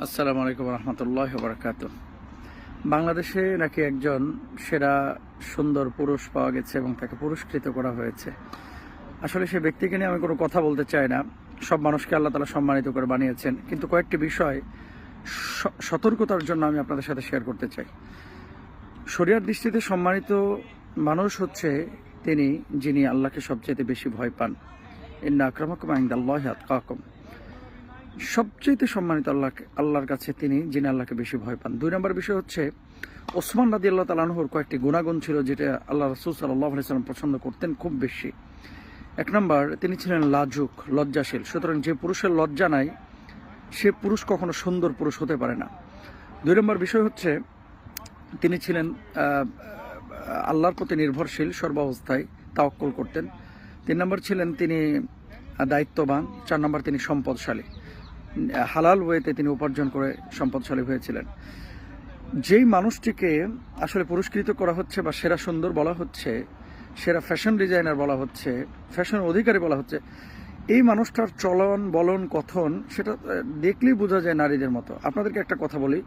আসসালামু আলাইকুম রহমতুল্লাহ বারাকাতু। বাংলাদেশে নাকি একজন সেরা সুন্দর পুরুষ পাওয়া গেছে এবং তাকে পুরস্কৃত করা হয়েছে। আসলে সে ব্যক্তিকে নিয়ে আমি কোনো কথা বলতে চাই না। সব মানুষকে আল্লাহ তাআলা সম্মানিত করে বানিয়েছেন, কিন্তু কয়েকটি বিষয় সতর্কতার জন্য আমি আপনাদের সাথে শেয়ার করতে চাই। শরিয়ার দৃষ্টিতে সম্মানিত মানুষ হচ্ছে তিনি যিনি আল্লাহকে সবচেয়ে বেশি ভয় পান। ইন্না আকরামাকুম ইনদাল্লাহি আতকাকুম। সবচেয়ে সম্মানিত আল্লাহর কাছে তিনি যিনি আল্লাহকে বেশি ভয় পান। 2 নম্বর বিষয় হচ্ছে ওসমান রাদিয়াল্লাহু তাআলা আনহুর কয়েকটি গুণাগুণ ছিল যেটা আল্লাহ রাসূল সাল্লাল্লাহু আলাইহি ওয়াসাল্লাম পছন্দ করতেন খুব বেশি। 1 নম্বর, তিনি ছিলেন লাজুক, লজ্জাশীল। সুতরাং যে পুরুষের লজ্জা নাই সে পুরুষ কখনো সুন্দর পুরুষ হতে পারে না। 2 নম্বর বিষয় হচ্ছে তিনি ছিলেন আল্লাহর প্রতি নির্ভরশীল, সর্বাবস্থায় তাওয়াক্কুল করতেন। 3 নম্বর ছিলেন তিনি দায়িত্ববান। 4 নম্বর তিনি সম্পদশালী, হালাল ওয়েতে তিনি উপার্জন করে সম্পদশালী হয়েছিলেন। যেই মানুষটিকে আসলে পুরস্কৃত করা হচ্ছে বা সেরা সুন্দর বলা হচ্ছে, সেরা ফ্যাশন ডিজাইনার বলা হচ্ছে, ফ্যাশন অধিকারী বলা হচ্ছে, এই মানুষটার চলন বলন কথন সেটা দেখলেই বোঝা যায় নারীদের মতো। আপনাদেরকে একটা কথা বলি,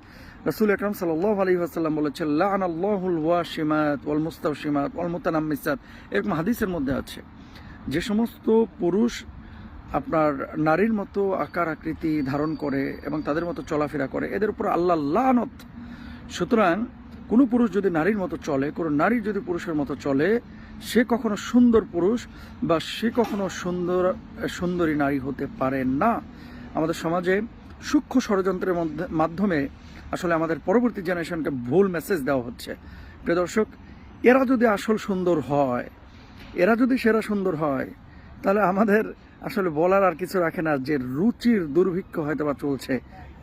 রাসূল আকরাম সাল্লাল্লাহু আলাইহি ওয়াসাল্লাম বলেছেন লাআনাল্লাহুল ওয়াশিমাত ওয়াল মুস্তাওশিমাত ওয়াল মুতানাম্মিসাত। এরকম হাদিসের মধ্যে আছে যে সমস্ত পুরুষ আপনার নারীর মতো আকার আকৃতি ধারণ করে এবং তাদের মতো চলাফেরা করে, এদের উপর আল্লাহ লানত। সুতরাং কোনো পুরুষ যদি নারীর মতো চলে, কোনো নারী যদি পুরুষের মতো চলে, সে কখনো সুন্দর পুরুষ বা সে কখনো সুন্দরী নারী হতে পারে না। আমাদের সমাজে সূক্ষ্ম ষড়যন্ত্রের মাধ্যমে আসলে আমাদের পরবর্তী জেনারেশনকে ভুল মেসেজ দেওয়া হচ্ছে। প্রিয় দর্শক, এরা যদি আসল সুন্দর হয়, এরা যদি সেরা সুন্দর হয়, তাহলে আমাদের আসলে বলার আর কিছু রাখে না যে রুচির দুর্ভিক্ষ হয়তো বা চলছে,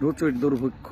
রুচির দুর্ভিক্ষ।